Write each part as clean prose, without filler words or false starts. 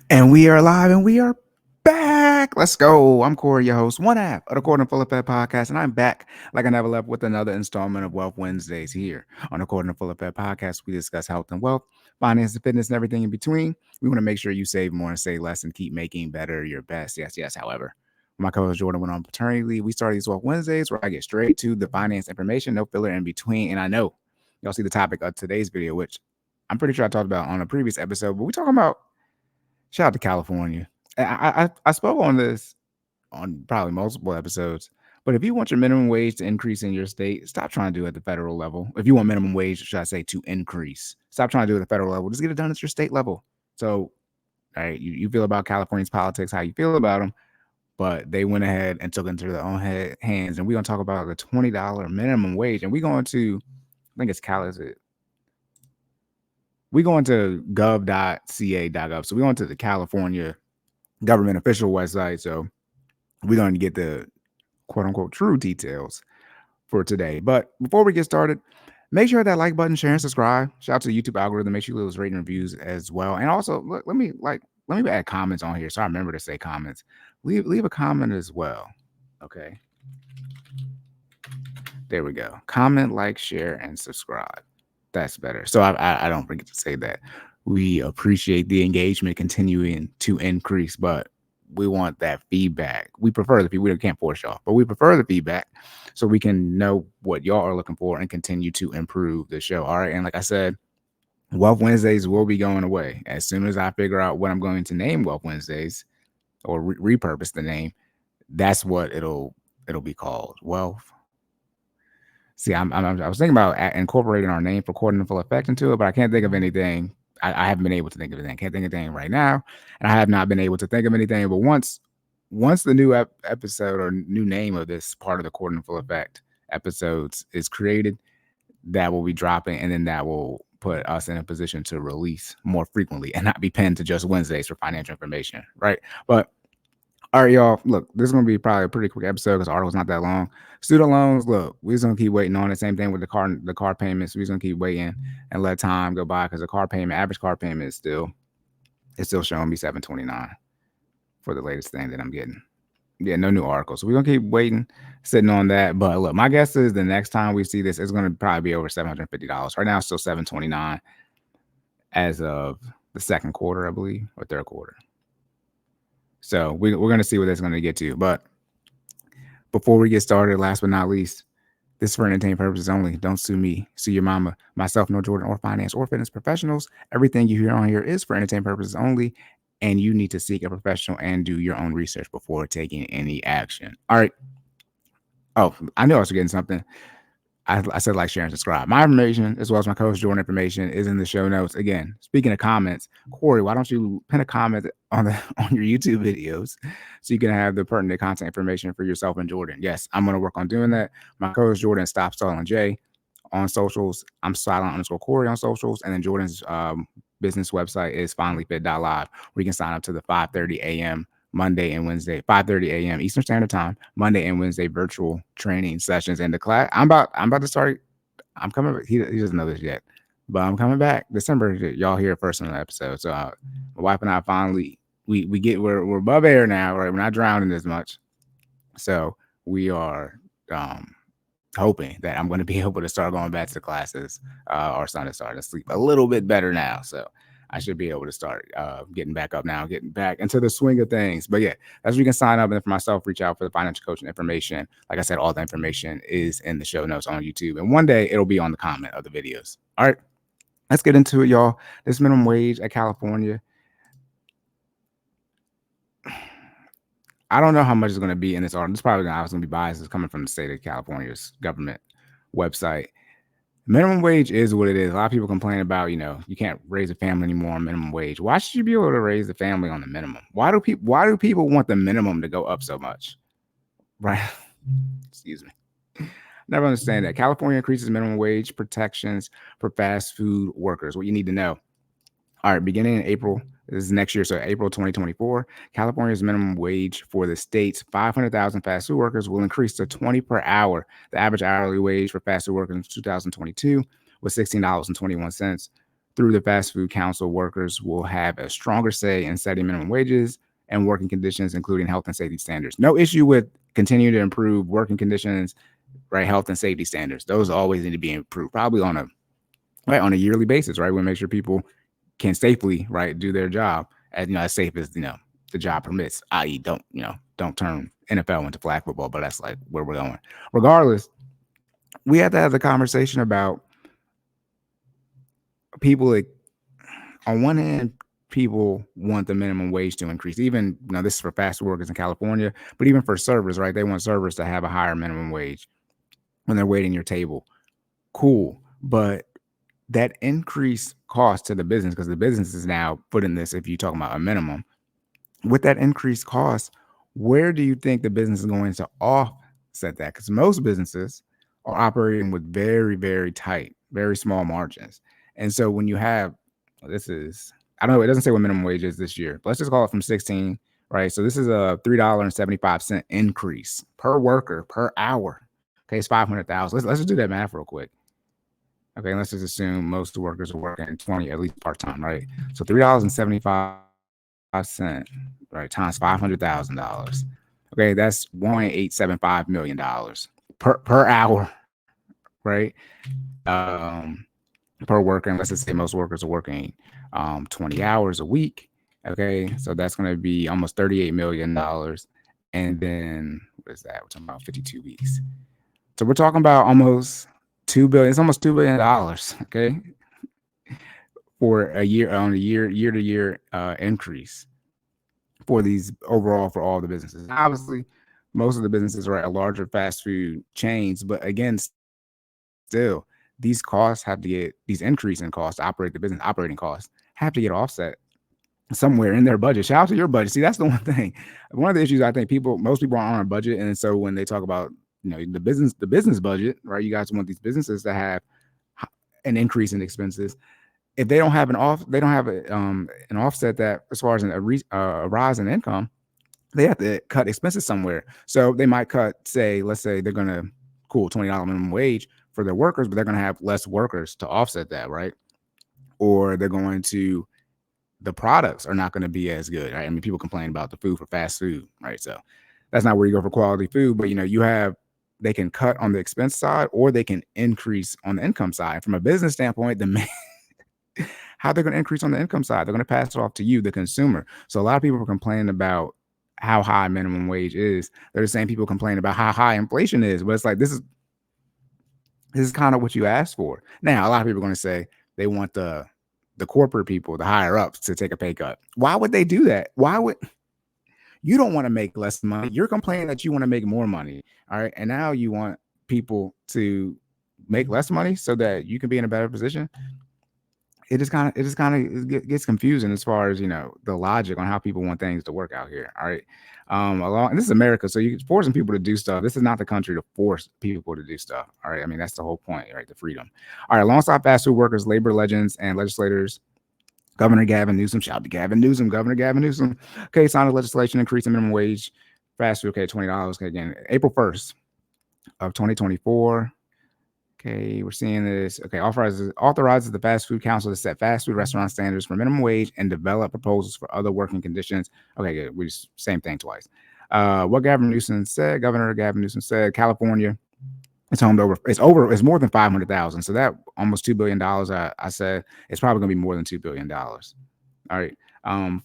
And we are live and we are back. Let's go. I'm Cory, your host, one half of the Court and Full Effect podcast, and I'm back like I never left with another installment of Wealth Wednesdays here on the Court and Full Effect podcast. We discuss health and wealth, finance and fitness, and everything in between. We want to make sure you save more and save less and keep making better your best. Yes. However, my co-host Jordan went on paternity leave. We started these Wealth Wednesdays where I get straight to the finance information, no filler in between. And I know y'all see the topic of today's video, which I'm pretty sure I talked about on a previous episode, but we're talking about shout out to California. I spoke on this on probably multiple episodes, but if you want your minimum wage to increase in your state, stop trying to do it at the federal level. If you want minimum wage, should I say, to increase, stop trying to do it at the federal level. Just get it done at your state level. So, all right, you feel about California's politics, how you feel about them, but they went ahead and took it into their own hands. And we're going to talk about the $20 minimum wage. And we're going to, I think it's Cal, is it? We go into gov.ca.gov. So we go into the California government official website. So we're going to get the quote unquote true details for today. But before we get started, make sure that like button, share, and subscribe. Shout out to the YouTube algorithm. Make sure you leave those rating reviews as well. And also, look, let me add comments on here. So I remember to say comments. Leave a comment as well. Okay. There we go. Comment, like, share, and subscribe. That's better. So I don't forget to say that. We appreciate the engagement continuing to increase, but we want that feedback. We prefer the feedback. We can't force y'all, but we prefer the feedback so we can know what y'all are looking for and continue to improve the show. All right. And like I said, Wealth Wednesdays will be going away. As soon as I figure out what I'm going to name Wealth Wednesdays or repurpose the name, that's what it'll be called. Wealth. See, I was thinking about incorporating our name for Court and Full Effect into it, but I can't think of anything. I haven't been able to think of anything. Can't think of anything right now, and I have not been able to think of anything. But once the new episode or new name of this part of the Court and Full Effect episodes is created, that will be dropping, and then that will put us in a position to release more frequently and not be pinned to just Wednesdays for financial information, right? But all right, y'all. Look, this is gonna be probably a pretty quick episode because the article's not that long. Student loans. Look, we're just gonna keep waiting on it. Same thing with the car payments. We're just gonna keep waiting and let time go by because the average car payment is still showing me $729 for the latest thing that I'm getting. Yeah, no new articles. So we're gonna keep waiting, sitting on that. But look, my guess is the next time we see this, it's gonna probably be over $750. Right now, it's still $729 as of the second quarter, I believe, or third quarter. So we're going to see what that's going to get to. But before we get started, last but not least, this is for entertainment purposes only. Don't sue me, sue your mama, myself, no Jordan, or finance or fitness professionals. Everything you hear on here is for entertainment purposes only, and you need to seek a professional and do your own research before taking any action. All right. Oh, I knew I was forgetting something. I said like, share, and subscribe. My information, as well as my coach Jordan information, is in the show notes. Again, speaking of comments, Cory, why don't you pin a comment on your YouTube videos so you can have the pertinent content information for yourself and Jordan? Yes, I'm going to work on doing that. My coach Jordan, Stop Stalling J on socials. I'm silent_Cory on socials, and then Jordan's business website is FinallyFit.live, where you can sign up to the 5:30 a.m. Monday and Wednesday, 5:30 a.m. Eastern Standard Time, Monday and Wednesday virtual training sessions. And the class, I'm about to start. I'm coming. He doesn't know this yet, but I'm coming back December. Y'all hear first in the episode. So my wife and I finally we're above air now. Right, we're not drowning as much. So we are hoping that I'm going to be able to start going back to classes. Our son is starting to sleep a little bit better now, so I should be able to start getting back up now, getting back into the swing of things. But yeah, that's where you can sign up. And for myself, reach out for the financial coaching information. Like I said, all the information is in the show notes on YouTube. And one day it'll be on the comment of the videos. All right, let's get into it, y'all. This minimum wage at California, I don't know how much is going to be in this article. It's probably going to be biased. It's coming from the state of California's government website. Minimum wage is what it is. A lot of people complain about, you can't raise a family anymore on minimum wage. Why should you be able to raise the family on the minimum? Why do people want the minimum to go up so much? Right? Excuse me. Never understand that. California increases minimum wage protections for fast food workers. What you need to know. All right, beginning in April, this is next year, so April 2024, California's minimum wage for the state's 500,000 fast food workers will increase to $20 per hour. The average hourly wage for fast food workers in 2022 was $16.21. Through the Fast Food Council, workers will have a stronger say in setting minimum wages and working conditions, including health and safety standards. No issue with continue to improve working conditions, right? Health and safety standards. Those always need to be improved, probably on a yearly basis, right? We make sure people can safely, right, do their job as safe as the job permits. I.e., don't turn NFL into flag football. But that's like where we're going. Regardless, we have to have the conversation about people. Like, on one hand, people want the minimum wage to increase. Even this is for fast food workers in California, but even for servers, right? They want servers to have a higher minimum wage when they're waiting your table. Cool, but that increased cost to the business, because the business is now putting this, if you're talking about a minimum, with that increased cost, where do you think the business is going to offset that? Because most businesses are operating with very, very tight, very small margins. And so when you have, I don't know, it doesn't say what minimum wage is this year, but let's just call it from 16, right? So this is a $3.75 increase per worker per hour. Okay, it's 500,000. Let's just do that math real quick. Okay, let's just assume most workers are working 20, at least part-time, right? So $3.75, right, times $500,000. Okay, that's $1.875 million per hour, right? Per worker. And let's just say most workers are working 20 hours a week. Okay, so that's going to be almost $38 million. And then what is that? We're talking about 52 weeks. So we're talking about almost $2 billion. It's almost $2 billion. Okay, for a year on a year-to-year increase for these overall for all the businesses. Obviously, most of the businesses are at larger fast food chains, but again, still, these costs have to get these increase in costs to operate the business, operating costs have to get offset somewhere in their budget. Shout out to your budget. See, that's the one thing. One of the issues I think most people aren't on a budget, and so when they talk about the business budget, right? You guys want these businesses to have an increase in expenses. If they don't have an offset that as far as a rise in income, they have to cut expenses somewhere. So they might cut, let's say they're gonna $20 minimum wage for their workers, but they're gonna have less workers to offset that, right? Or the products are not going to be as good, right? I mean, people complain about the food for fast food, right? So that's not where you go for quality food, but they can cut on the expense side, or they can increase on the income side. From a business standpoint, how they're going to increase on the income side, they're going to pass it off to you, the consumer. So a lot of people are complaining about how high minimum wage is. They're the same people complaining about how high inflation is, but it's like, this is kind of what you asked for. Now, a lot of people are going to say they want the corporate people, the higher ups, to take a pay cut. Why would they do that? You don't want to make less money? You're complaining that you want to make more money. All right. And now you want people to make less money so that you can be in a better position. It just kind of gets confusing as far as, the logic on how people want things to work out here. All right. And this is America. So you're forcing people to do stuff. This is not the country to force people to do stuff. All right. I mean, that's the whole point, right? The freedom. All right. Alongside fast food workers, labor legends, and legislators, Governor Gavin Newsom, shout out to Governor Gavin Newsom. Okay, signed legislation increasing minimum wage, fast food, okay, $20. Okay, again, April 1st of 2024. Okay, we're seeing this. Okay, authorizes the Fast Food Council to set fast food restaurant standards for minimum wage and develop proposals for other working conditions. Okay, good. We just same thing twice. What Governor Gavin Newsom said, California, it's more than 500,000. So that almost $2 billion. I said it's probably gonna be more than $2 billion. All right.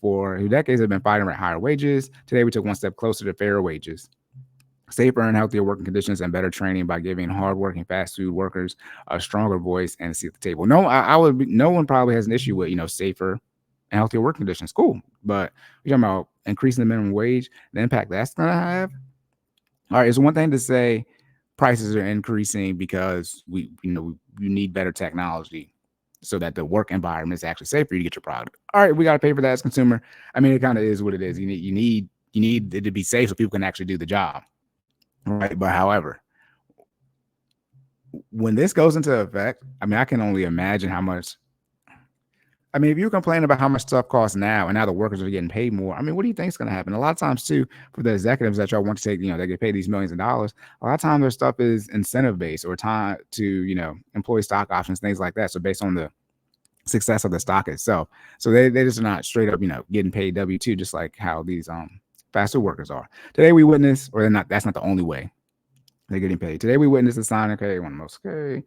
For decades have been fighting for higher wages. Today we took one step closer to fairer wages, safer and healthier working conditions, and better training by giving hardworking fast food workers a stronger voice and a seat at the table. No one probably has an issue with safer and healthier working conditions. Cool, but we're talking about increasing the minimum wage, the impact that's gonna have. All right, it's one thing to say prices are increasing because we need better technology so that the work environment is actually safe for you to get your product. All right, we got to pay for that as a consumer. I mean, it kind of is what it is. You need it to be safe so people can actually do the job. Right. But however, when this goes into effect, I mean, I can only imagine how much. I mean, if you complain about how much stuff costs now and now the workers are getting paid more, I mean, what do you think is going to happen? A lot of times, too, for the executives that y'all want to take, they get paid these millions of dollars. A lot of times their stuff is incentive based or tied to, employee stock options, things like that. So based on the success of the stock itself. So they just not straight up, getting paid W-2, just like how these fast food workers are. Today we witness, or they're not, that's not the only way they're getting paid. Today we witnessed the sign, okay, one of the most, okay.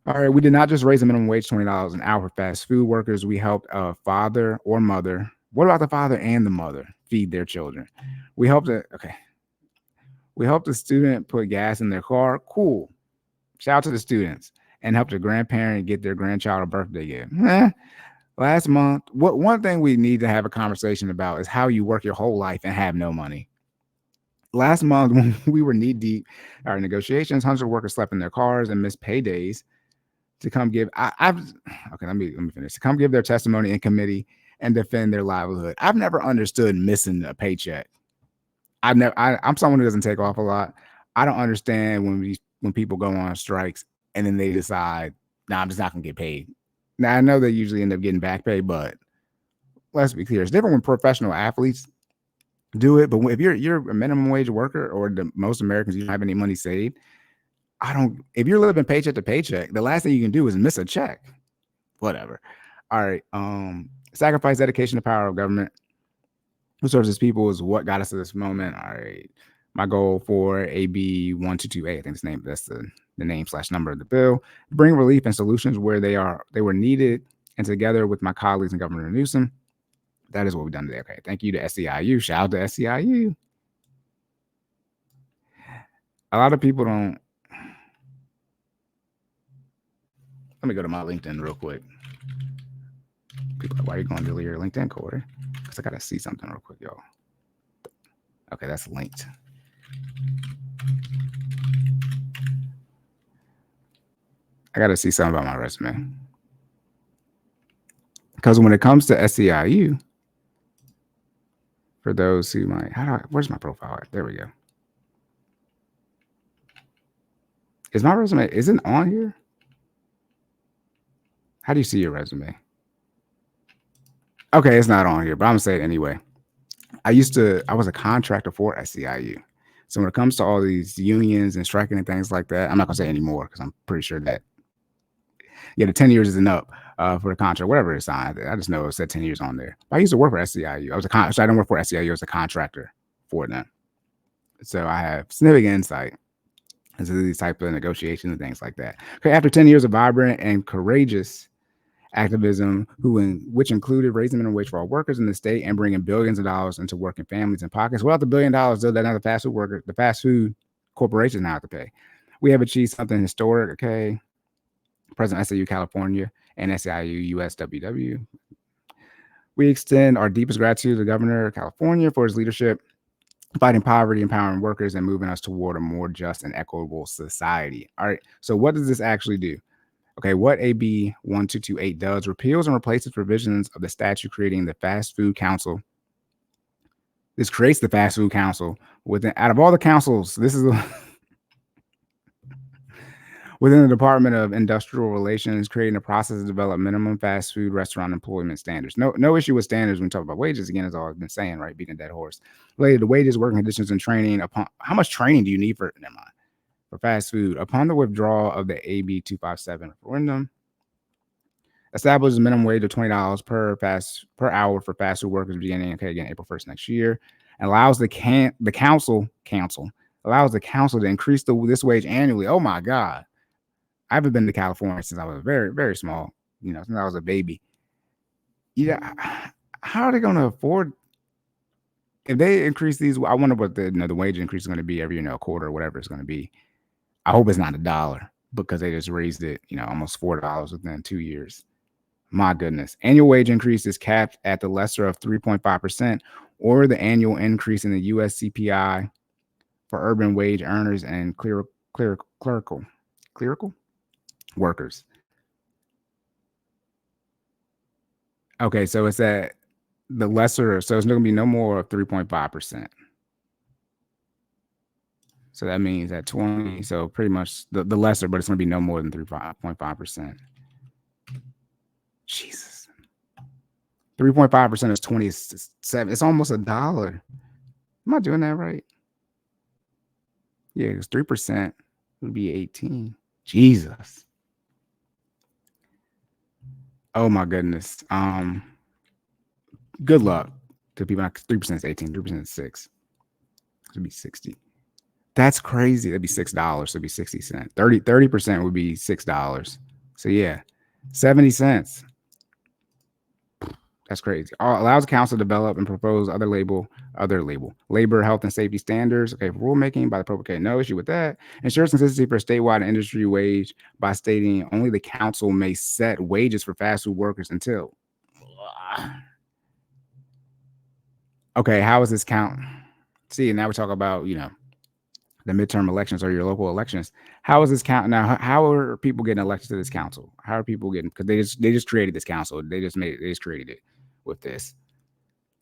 All right, we did not just raise the minimum wage $20 an hour for fast food workers. We helped a father or mother. What about the father and the mother feed their children? We helped we helped a student put gas in their car. Cool. Shout out to the students. And helped a grandparent get their grandchild a birthday gift. Last month, one thing we need to have a conversation about is how you work your whole life and have no money. Last month, when we were knee deep in our negotiations, hundreds of workers slept in their cars and missed paydays to come give. Let me finish. To come give their testimony in committee and defend their livelihood. I've never understood missing a paycheck. I'm someone who doesn't take off a lot. I don't understand when people go on strikes and then they decide, nah, I'm just not gonna get paid. Now I know they usually end up getting back pay, but let's be clear, it's different when professional athletes do it. But if you're a minimum wage worker, or most Americans, you don't have any money saved. If you're living paycheck to paycheck, the last thing you can do is miss a check. Whatever. All right. Sacrifice, dedication, the power of government who serves its people is what got us to this moment. All right. My goal for AB 1228, I think that's the name/number of the bill, bring relief and solutions where they were needed, and together with my colleagues and Governor Newsom, that is what we've done today. Okay. Thank you to SEIU. Shout out to SEIU. A lot of people don't. Let me go to my LinkedIn real quick. People are like, why are you going to delete your LinkedIn, Cory? Because I got to see something real quick, y'all. Okay, that's linked. I got to see something about my resume. Because when it comes to SEIU, for those who might, where's my profile at? There we go. Is my resume, is it on here? How do you see your resume? Okay, it's not on here, but I'm gonna say it anyway. I was a contractor for SEIU. So when it comes to all these unions and striking and things like that, I'm not gonna say anymore because I'm pretty sure that the 10 years isn't up for the contract, whatever it's signed. I just know it said 10 years on there. But I used to work for SEIU. I didn't work for SEIU, I was a contractor for them. So I have significant insight into these type of negotiations and things like that. Okay, after 10 years of vibrant and courageous activism, which included raising minimum wage for all workers in the state and bringing billions of dollars into working families and pockets. Well, the $1 billion that now the fast food corporations now have to pay. We have achieved something historic. Okay, President SAU California and SAIU USWW. We extend our deepest gratitude to the Governor of California for his leadership, fighting poverty, empowering workers, and moving us toward a more just and equitable society. All right. So what does this actually do? Okay, what AB 1228 does, repeals and replaces provisions of the statute creating the Fast Food Council. This creates the Fast Food Council out of all the councils. This is within the Department of Industrial Relations, creating a process to develop minimum fast food restaurant employment standards. No issue with standards when we talk about wages. Again, as I've been saying, right, beating a dead horse. Related to wages, working conditions, and training. Upon how much training do you need for? Never mind. For fast food, upon the withdrawal of the AB 257 referendum, establishes a minimum wage of $20 per hour for fast food workers beginning April 1st next year, and allows the council allows the council to increase this wage annually. Oh my God, I haven't been to California since I was very, very small. Since I was a baby. Yeah, how are they going to afford? If they increase these, I wonder what the wage increase is going to be every a quarter or whatever it's going to be. I hope it's not $1 because they just raised it, almost $4 within 2 years. My goodness. Annual wage increase is capped at the lesser of 3.5% or the annual increase in the US CPI for urban wage earners and clerical workers. Okay, so it's at the lesser, so it's not going to be no more of 3.5%. So that means at 20, so pretty much the lesser, but it's going to be no more than 3.5%. Jesus. 3.5% is 27. It's almost $1. Am I doing that right? Yeah, because 3% would be 18. Jesus. Oh my goodness. Good luck to people. 3% is 18, 3% is 6. It would be 60. That's crazy. That'd be $6. So it'd be 60 cents. 30% would be $6. So yeah, 70 cents. That's crazy. Allows council to develop and propose other labor, health, and safety standards. Okay, for rulemaking by the public. Okay, no issue with that. Ensures consistency for statewide industry wage by stating only the council may set wages for fast food workers until. Okay, how is this count? See, now we talk about the midterm elections or your local elections. How is this count now? How are people getting elected to this council? How are people getting? Because they just created this council. They just created it with this.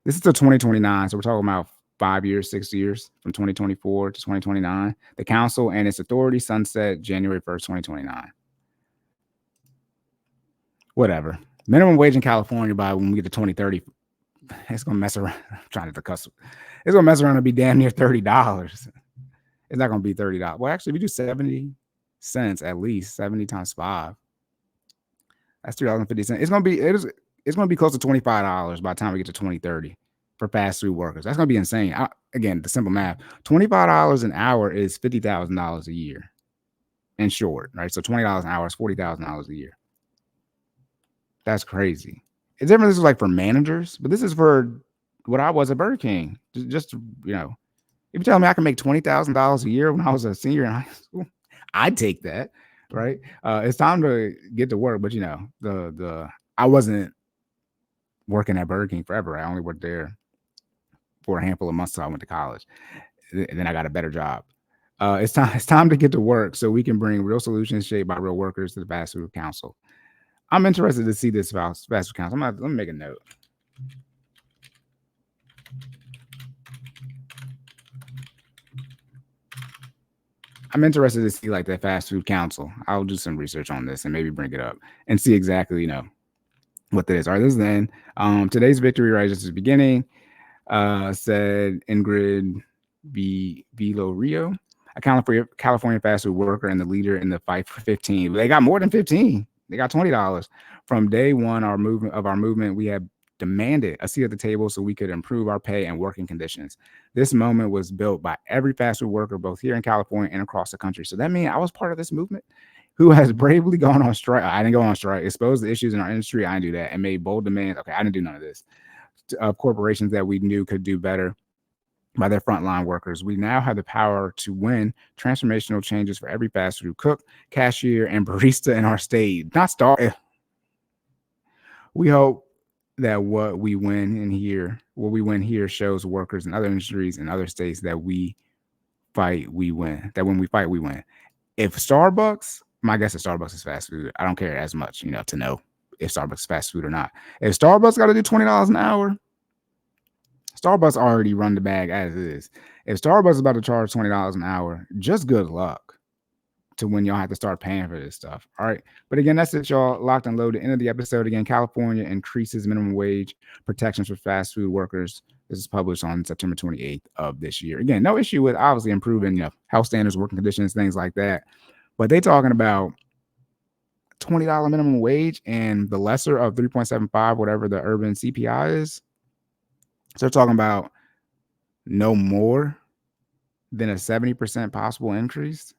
This is till 2029. So we're talking about 5 years, 6 years from 2024 to 2029. The council and its authority sunset January 1st, 2029. Whatever. Minimum wage in California by when we get to 2030, it's gonna mess around. I'm trying to cuss. It's gonna mess around and be damn near $30. It's not gonna be $30. Well, actually, we do 70 cents at least. 70 times 5. That's $3.50. It's gonna be close to $25 by the time we get to 2030 for fast food workers. That's gonna be insane. Again, the simple math: $25 an hour is $50,000 a year. In short, right? So $20 an hour is $40,000 a year. That's crazy. It's different. This is like for managers, but this is for what I was at Burger King. Just if you tell me I can make $20,000 a year when I was a senior in high school, I'd take that, right? It's time to get to work, but I wasn't working at Burger King forever. I only worked there for a handful of months until I went to college, and then I got a better job. It's time to get to work so we can bring real solutions shaped by real workers to the Fast Food Council. I'm interested to see this Fast Food Council. Let me make a note. I'm interested to see like that Fast Food Council. I'll do some research on this and maybe bring it up and see exactly, what that is. All right, this is the end. Today's victory, right, just the beginning. Said Ingrid Vilo Rio, a California fast food worker and the leader in the fight for 15. They got more than 15. They got $20. From day one, our movement, we have demanded a seat at the table so we could improve our pay and working conditions. This moment was built by every fast food worker, both here in California and across the country. So that means I was part of this movement who has bravely gone on strike. I didn't go on strike, exposed the issues in our industry. I didn't do that, and made bold demands. Okay, I didn't do none of this. Of corporations that we knew could do better by their frontline workers. We now have the power to win transformational changes for every fast food cook, cashier, and barista in our state. Not star. We hope that what we win here shows workers in other industries and other states that we fight, we win. That when we fight, we win. If Starbucks, my guess is Starbucks is fast food. I don't care as much, to know if Starbucks is fast food or not. If Starbucks got to do $20 an hour, Starbucks already run the bag as is. If Starbucks is about to charge $20 an hour, just good luck to when y'all have to start paying for this stuff. All right. But again, that's it, y'all. Locked and loaded. End of the episode. Again, California increases minimum wage protections for fast food workers. This is published on September 28th of this year. Again, no issue with obviously improving health standards, working conditions, things like that. But they talking about $20 minimum wage and the lesser of 3.75, whatever the urban CPI is. So they're talking about no more than a 70% possible increase.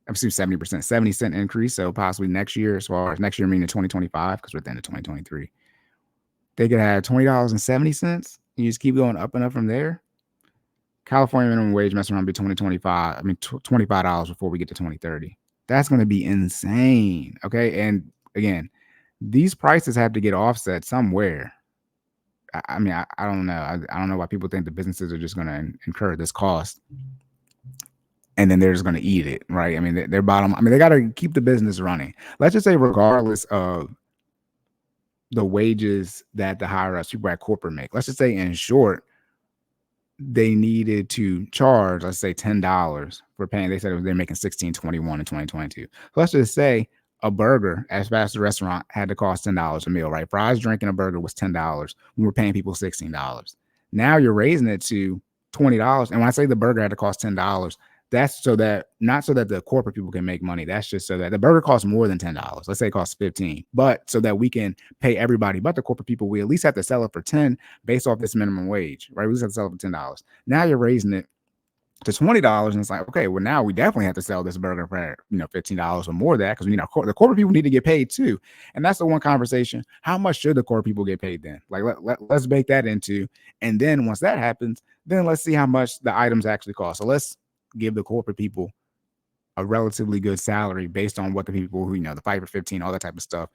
I'm assuming 70%, 70-cent increase. So possibly next year, as far as next year meaning 2025, because we're at the end of 2023. They could have $20.70. You just keep going up and up from there. California minimum wage messing around be $25 before we get to 2030. That's going to be insane. Okay. And again, these prices have to get offset somewhere. I don't know. I don't know why people think the businesses are just going to incur this cost and then they're just going to eat it, right? Their bottom. They got to keep the business running. Let's just say, regardless of the wages that the higher ups people at corporate make. Let's just say, in short, they needed to charge, let's say, $10 for paying. They said they're making $16.21 in 2022. So let's just say a burger at a fast food restaurant had to cost $10 a meal, right? Fries, drink, and a burger was $10 when we're paying people $16. Now you're raising it to $20. And when I say the burger had to cost $10, That's so that not so that the corporate people can make money. That's just so that the burger costs more than $10. Let's say it costs 15, but so that we can pay everybody but the corporate people, we at least have to sell it for 10 based off this minimum wage, right? We just have to sell it for $10. Now you're raising it to $20, and it's like, okay, well, now we definitely have to sell this burger for $15 or more of that, because the corporate people need to get paid too. And that's the one conversation. How much should the corporate people get paid then? Like let's bake that into, and then once that happens, then let's see how much the items actually cost. So let's give the corporate people a relatively good salary based on what the people who the fight for 15, all that type of stuff,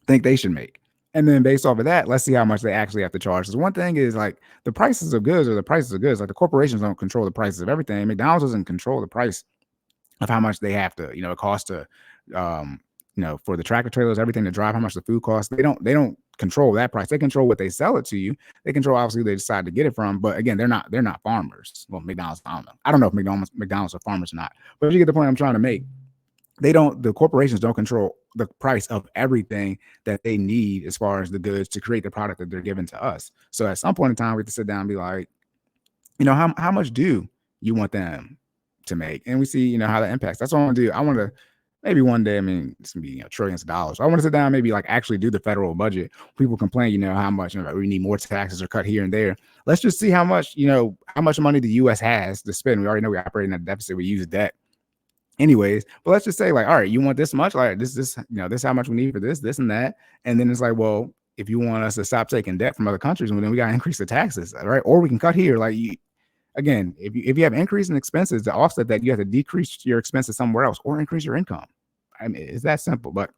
think they should make. And then based off of that, let's see how much they actually have to charge. Because one thing is, like, the prices of goods are the prices of goods. Like, the corporations don't control the prices of everything. McDonald's doesn't control the price of how much they have to, it costs to, for the tractor trailers, everything to drive, how much the food costs. They don't control that price. They control what they sell it to you. They control obviously who they decide to get it from. But again, they're not farmers. Well, McDonald's, I don't know if McDonald's are farmers or not. But you get the point I'm trying to make. The corporations don't control the price of everything that they need as far as the goods to create the product that they're giving to us. So at some point in time, we have to sit down and be like, how much do you want them to make? And we see, how that impacts. That's what I want to do. I want to maybe one day, it's gonna be trillions of dollars. So I want to sit down and maybe like actually do the federal budget. People complain, how much we need more taxes or cut here and there. Let's just see how much money the U.S. has to spend. We already know we operate in a deficit. We use debt. Anyways, but let's just say, like, all right, you want this much, like this this is how much we need for this and that. And then it's like, well, if you want us to stop taking debt from other countries, well, then we got to increase the taxes, right? Or we can cut here. Like, again, if you have increase in expenses to offset that, you have to decrease your expenses somewhere else or increase your income. I mean, it's that simple. But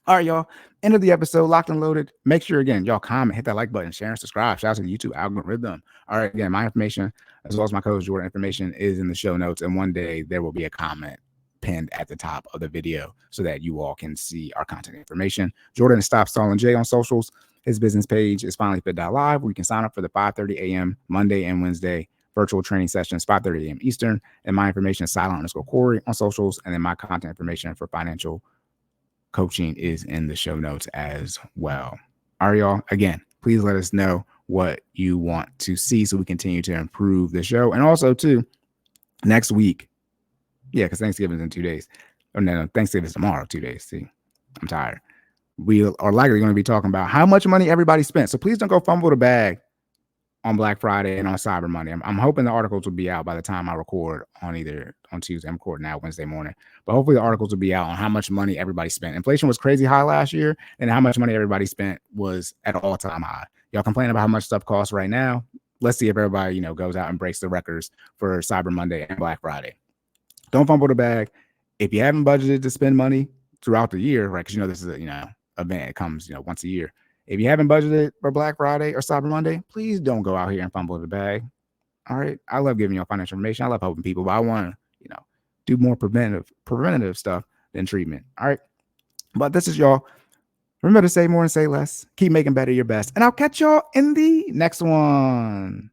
all right, y'all, end of the episode, locked and loaded. Make sure, again, y'all comment, hit that like button, share and subscribe. Shout out to the YouTube algorithm. All right, again, my information as well as my coach Jordan information is in the show notes, and one day there will be a comment pinned at the top of the video so that you all can see our content information. Jordan is Stop Stalling J on socials. His business page is FinallyFit.live, where you can sign up for the 5:30 a.m. Monday and Wednesday virtual training sessions, 5:30 a.m. Eastern. And my information is silent_Cory on socials. And then my content information for financial coaching is in the show notes as well. All right, y'all. Again, please let us know what you want to see so we continue to improve the show. And also, too, next week, because Thanksgiving's in 2 days. Oh, no, Thanksgiving's tomorrow, 2 days. See, I'm tired. We are likely going to be talking about how much money everybody spent. So please don't go fumble the bag on Black Friday and on Cyber Monday. I'm hoping the articles will be out by the time I record on Tuesday. I'm recording now Wednesday morning. But hopefully the articles will be out on how much money everybody spent. Inflation was crazy high last year, and how much money everybody spent was at an all-time high. Y'all complain about how much stuff costs right now. Let's see if everybody, goes out and breaks the records for Cyber Monday and Black Friday. Don't fumble the bag. If you haven't budgeted to spend money throughout the year, right? Because this is a event. It comes once a year. If you haven't budgeted for Black Friday or Cyber Monday, please don't go out here and fumble the bag. All right. I love giving you financial information. I love helping people, but I want to do more preventative stuff than treatment. All right. But this is y'all. Remember to say more and say less. Keep making better your best. And I'll catch y'all in the next one.